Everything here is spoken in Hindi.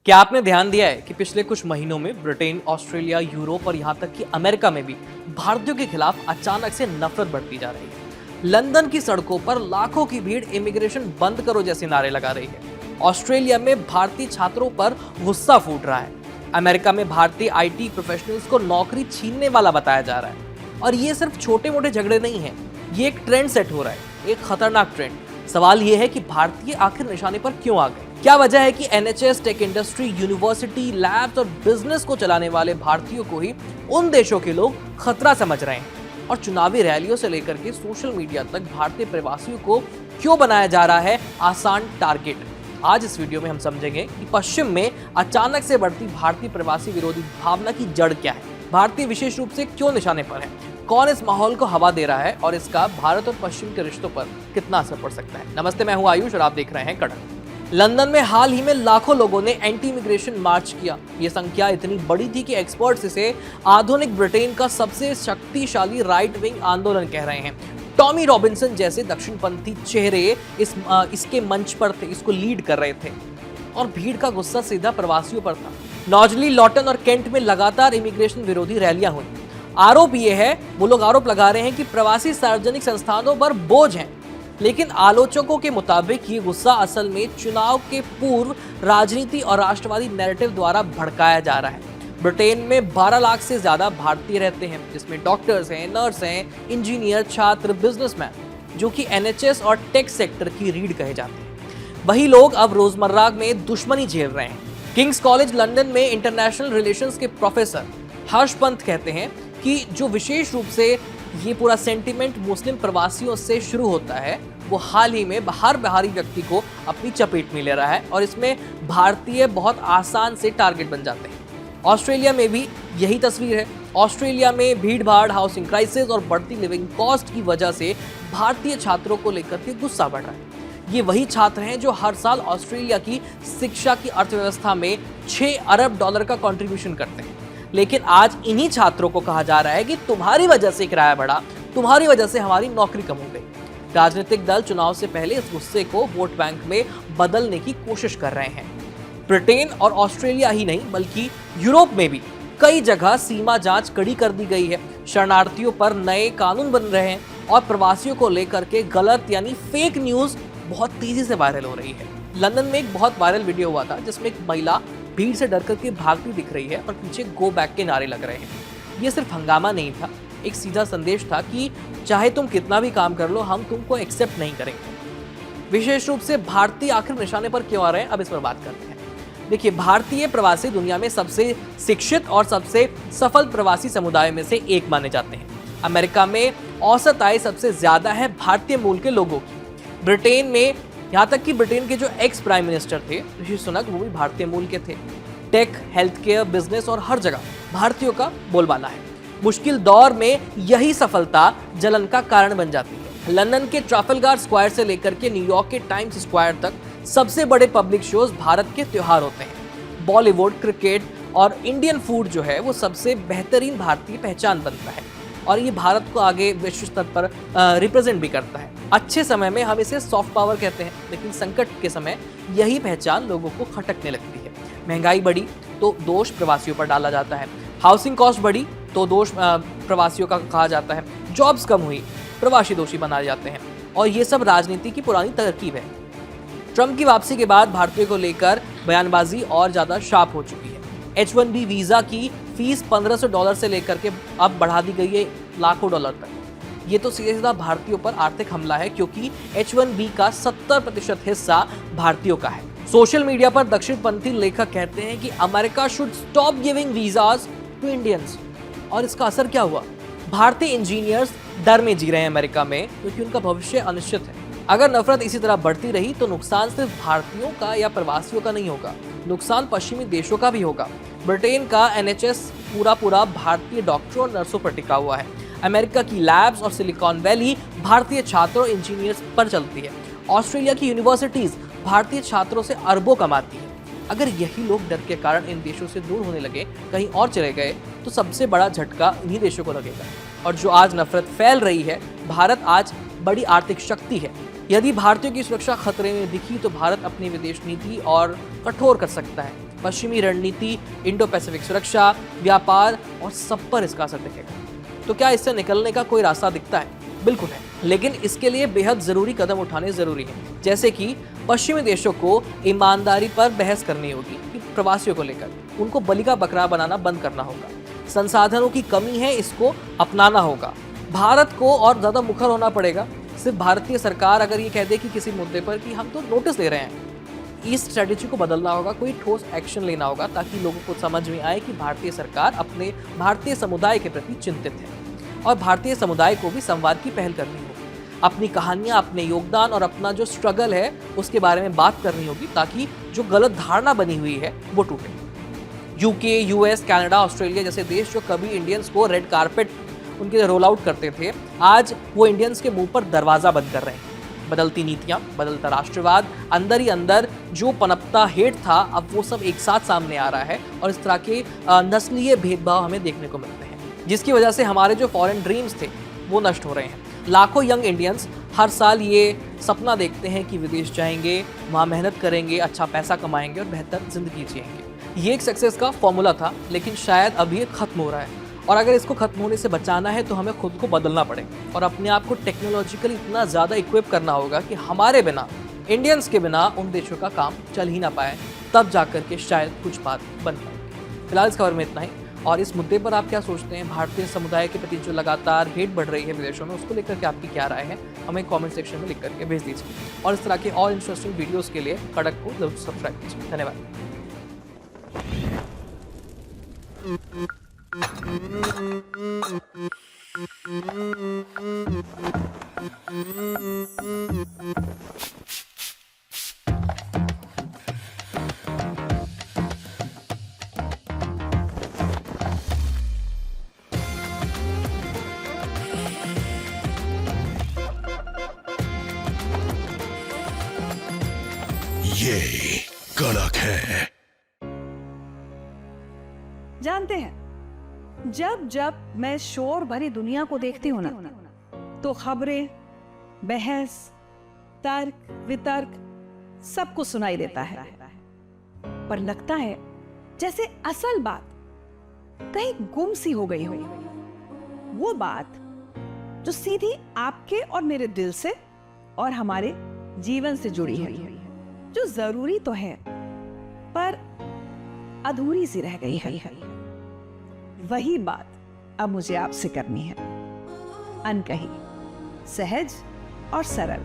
क्या आपने ध्यान दिया है कि पिछले कुछ महीनों में ब्रिटेन, ऑस्ट्रेलिया, यूरोप और यहाँ तक कि अमेरिका में भी भारतीयों के खिलाफ अचानक से नफरत बढ़ती जा रही है। लंदन की सड़कों पर लाखों की भीड़ इमिग्रेशन बंद करो जैसे नारे लगा रही है। ऑस्ट्रेलिया में भारतीय छात्रों पर गुस्सा फूट रहा है। अमेरिका में भारतीय आईटी प्रोफेशनल्स को नौकरी छीनने वाला बताया जा रहा है। और ये सिर्फ छोटे मोटे झगड़े नहीं है, ये एक ट्रेंड सेट हो रहा है, एक खतरनाक ट्रेंड। सवाल ये है कि भारतीय आखिर निशाने पर क्यों आ गए? क्या वजह है कि NHS, tech industry, university, labs और बिजनेस को चलाने वाले भारतीयों को ही उन देशों के लोग खतरा समझ रहे हैं? और चुनावी रैलियों से लेकर के सोशल मीडिया तक भारतीय प्रवासियों को क्यों बनाया जा रहा है आसान टारगेट? आज इस वीडियो में हम समझेंगे कि पश्चिम में अचानक से बढ़ती भारतीय प्रवासी विरोधी भावना की जड़ क्या है, भारतीय विशेष रूप से क्यों निशाने पर है, कौन इस माहौल को हवा दे रहा है और इसका भारत और पश्चिम के रिश्तों पर कितना असर पड़ सकता है। नमस्ते, मैं हूं आयुष और आप देख रहे हैं कड़क। लंदन में हाल ही में लाखों लोगों ने एंटी इमिग्रेशन मार्च किया। ये संख्या इतनी बड़ी थी कि एक्सपर्ट्स इसे आधुनिक ब्रिटेन का सबसे शक्तिशाली राइट विंग आंदोलन कह रहे हैं। टॉमी रॉबिन्सन जैसे दक्षिणपंथी चेहरे इसके मंच पर थे, इसको लीड कर रहे थे और भीड़ का गुस्सा सीधा प्रवासियों पर था। नॉर्जली, लॉटन और केंट में लगातार इमिग्रेशन विरोधी रैलियां हुई। आरोप ये है, वो लोग आरोप लगा रहे हैं कि प्रवासी सार्वजनिक संस्थानों पर बोझ हैं। लेकिन आलोचकों के मुताबिक ये गुस्सा असल में चुनाव के पूर्व राजनीति और राष्ट्रवादी नैरेटिव द्वारा भड़काया जा रहा है। ब्रिटेन में 12 लाख से ज्यादा भारतीय रहते हैं, जिसमें डॉक्टर्स हैं, नर्स हैं, इंजीनियर, छात्र, बिजनेसमैन, जो कि एनएचएस और टेक सेक्टर की रीढ़ कहे जाते हैं। वही लोग अब रोजमर्रा में दुश्मनी झेल रहे हैं। किंग्स कॉलेज लंदन में इंटरनेशनल रिलेशंस के प्रोफेसर हर्ष पंत कहते हैं कि जो विशेष रूप से ये पूरा सेंटिमेंट मुस्लिम प्रवासियों से शुरू होता है, वो हाल ही में हर बाहरी व्यक्ति को अपनी चपेट में ले रहा है और इसमें भारतीय बहुत आसान से टारगेट बन जाते हैं। ऑस्ट्रेलिया में भी यही तस्वीर है। ऑस्ट्रेलिया में भीड़ भाड़, हाउसिंग क्राइसिस और बढ़ती लिविंग कॉस्ट की वजह से भारतीय छात्रों को लेकर के गुस्सा बढ़ रहा है। ये वही छात्र हैं जो हर साल ऑस्ट्रेलिया की शिक्षा की अर्थव्यवस्था में 6 अरब डॉलर का कंट्रीब्यूशन करते हैं। लेकिन आज इन्हीं छात्रों को कहा जा रहा है कि तुम्हारी वजह से किराया बढ़ा, तुम्हारी वजह से हमारी नौकरी कम हो गई। राजनीतिक दल चुनाव से पहले इस गुस्से को वोट बैंक में बदलने की कोशिश कर रहे हैं। ब्रिटेन और ऑस्ट्रेलिया ही नहीं बल्कि यूरोप में भी कई जगह सीमा जांच कड़ी कर दी गई है। शरणार्थियों पर नए कानून बन रहे हैं और प्रवासियों को लेकर के गलत यानी फेक न्यूज बहुत तेजी से वायरल हो रही है। लंदन में एक बहुत वायरल वीडियो हुआ था जिसमें एक महिला भीड़ से डर करके भागती दिख रही है और पीछे गो बैक के नारे लग रहे हैं। ये सिर्फ हंगामा नहीं था, एक सीधा संदेश था कि चाहे तुम कितना भी काम कर लो, हम तुमको एक्सेप्ट नहीं करेंगे। विशेष रूप से भारतीय आखिर निशाने पर क्यों आ रहे हैं, अब इस पर बात करते हैं। देखिए, भारतीय प्रवासी दुनिया में सबसे शिक्षित और सबसे सफल प्रवासी समुदाय में से एक माने जाते हैं। अमेरिका में औसत आय सबसे ज्यादा है भारतीय मूल के लोगों की। ब्रिटेन में यहाँ तक कि ब्रिटेन के जो एक्स प्राइम मिनिस्टर थे ऋषि सुनक, वो भी भारतीय मूल के थे। टेक, हेल्थ केयर, बिजनेस और हर जगह भारतीयों का बोलबाला है। मुश्किल दौर में यही सफलता जलन का कारण बन जाती है। लंदन के ट्राफलगार स्क्वायर से लेकर के न्यूयॉर्क के टाइम्स स्क्वायर तक सबसे बड़े पब्लिक शोज भारत के त्योहार होते हैं। बॉलीवुड, क्रिकेट और इंडियन फूड जो है वो सबसे बेहतरीन भारतीय पहचान बनता है और ये भारत को आगे विश्व स्तर पर रिप्रेजेंट भी करता है। अच्छे समय में हम इसे सॉफ्ट पावर कहते हैं, लेकिन संकट के समय यही पहचान लोगों को खटकने लगती है। महंगाई बढ़ी तो दोष प्रवासियों पर डाला जाता है। हाउसिंग कॉस्ट बढ़ी तो दोष प्रवासियों का कहा जाता है। जॉब्स कम हुई, प्रवासी दोषी बनाए जाते हैं और ये सब राजनीति की पुरानी तरकीब है। ट्रंप की वापसी के बाद भारतीयों को लेकर बयानबाजी और ज्यादा शार्प हो चुकी है। H1B वीजा की फीस $1500 से लेकर के अब बढ़ा दी गई है लाखों डॉलर तक। ये तो सीधे सीधा भारतीयों पर आर्थिक हमला है, क्योंकि H1B का 70% हिस्सा भारतीयों का है। सोशल मीडिया पर दक्षिणपंथी लेखक कहते हैं कि America should stop giving visas to Indians. और इसका असर क्या हुआ? भारतीय इंजीनियर्स डर में जी रहे हैं अमेरिका में, क्योंकि उनका भविष्य अनिश्चित है। अगर नफरत इसी तरह बढ़ती रही तो नुकसान सिर्फ भारतीयों का या प्रवासियों का नहीं होगा, नुकसान पश्चिमी देशों का भी होगा। ब्रिटेन का एनएचएस पूरा भारतीय डॉक्टरों और नर्सों पर टिका हुआ है। अमेरिका की लैब्स और सिलिकॉन वैली भारतीय छात्रों और इंजीनियर्स पर चलती है। ऑस्ट्रेलिया की यूनिवर्सिटीज भारतीय छात्रों से अरबों कमाती है। अगर यही लोग डर के कारण इन देशों से दूर होने लगे, कहीं और चले गए, तो सबसे बड़ा झटका इन्हीं देशों को लगेगा। और जो आज नफरत फैल रही है, भारत आज बड़ी आर्थिक शक्ति है। यदि भारतीयों की सुरक्षा खतरे में दिखी तो भारत अपनी विदेश नीति और कठोर कर सकता है। पश्चिमी रणनीति, इंडो पैसिफिक सुरक्षा, व्यापार और सब पर इसका असर दिखेगा। तो क्या इससे निकलने का कोई रास्ता दिखता है? बिल्कुल है, लेकिन इसके लिए बेहद जरूरी कदम उठाने जरूरी हैं, जैसे कि पश्चिमी देशों को ईमानदारी पर बहस करनी होगी कि प्रवासियों को लेकर उनको बलि का बकरा बनाना बंद करना होगा। संसाधनों की कमी है, इसको अपनाना होगा। भारत को और ज्यादा मुखर होना पड़ेगा। सिर्फ भारतीय सरकार अगर ये कह दे कि किसी मुद्दे पर कि हम तो नोटिस ले रहे हैं, इस स्ट्रेटेजी को बदलना होगा, कोई ठोस एक्शन लेना होगा ताकि लोगों को समझ में आए कि भारतीय सरकार अपने भारतीय समुदाय के प्रति चिंतित है और भारतीय समुदाय को भी संवाद की पहल करनी होगी। अपनी कहानियां, अपने योगदान और अपना जो स्ट्रगल है उसके बारे में बात करनी होगी ताकि जो गलत धारणा बनी हुई है वो टूटे। यूके, यूएस, कनाडा, ऑस्ट्रेलिया जैसे देश जो कभी इंडियंस को रेड कारपेट उनके रोल आउट करते थे, आज वो इंडियंस के मुंह पर दरवाजा बंद कर रहे हैं। बदलती नीतियां, बदलता राष्ट्रवाद, अंदर ही अंदर जो पनपता हेट था, अब वो सब एक साथ सामने आ रहा है और इस तरह के नस्लीय भेदभाव हमें देखने को मिलते हैं, जिसकी वजह से हमारे जो फॉरेन ड्रीम्स थे वो नष्ट हो रहे हैं। लाखों यंग इंडियंस हर साल ये सपना देखते हैं कि विदेश जाएंगे, वहाँ मेहनत करेंगे, अच्छा पैसा कमाएंगे और बेहतर जिंदगी जिएंगे। ये एक सक्सेस का फॉर्मूला था, लेकिन शायद अब ये खत्म हो रहा है और अगर इसको खत्म होने से बचाना है तो हमें खुद को बदलना पड़ेगा और अपने आप को टेक्नोलॉजिकली इतना ज़्यादा इक्विप करना होगा कि हमारे बिना, इंडियंस के बिना उन देशों का काम चल ही ना पाए, तब जाकर के शायद कुछ बात बन पाए। फिलहाल इस खबर में इतना ही। और इस मुद्दे पर आप क्या सोचते हैं? भारतीय समुदाय के प्रति जो लगातार हेट बढ़ रही है विदेशों में, उसको लेकर के आपकी क्या राय है? हमें कमेंट सेक्शन में लिख करके भेज दीजिए और इस तरह के और इंटरेस्टिंग वीडियोस के लिए कड़क को जरूर सब्सक्राइब कीजिए। धन्यवाद। ये कड़क है। जानते हैं, जब जब मैं शोर भरी दुनिया को देखती हूं ना, तो खबरें, बहस, तर्क वितर्क सब कुछ सुनाई देता है, पर लगता है जैसे असल बात कहीं गुम सी हो गई हो। वो बात जो सीधी आपके और मेरे दिल से और हमारे जीवन से जुड़ी है, जो जरूरी तो है पर अधूरी सी रह गई है। वही बात अब मुझे आपसे करनी है, अनकही, सहज और सरल।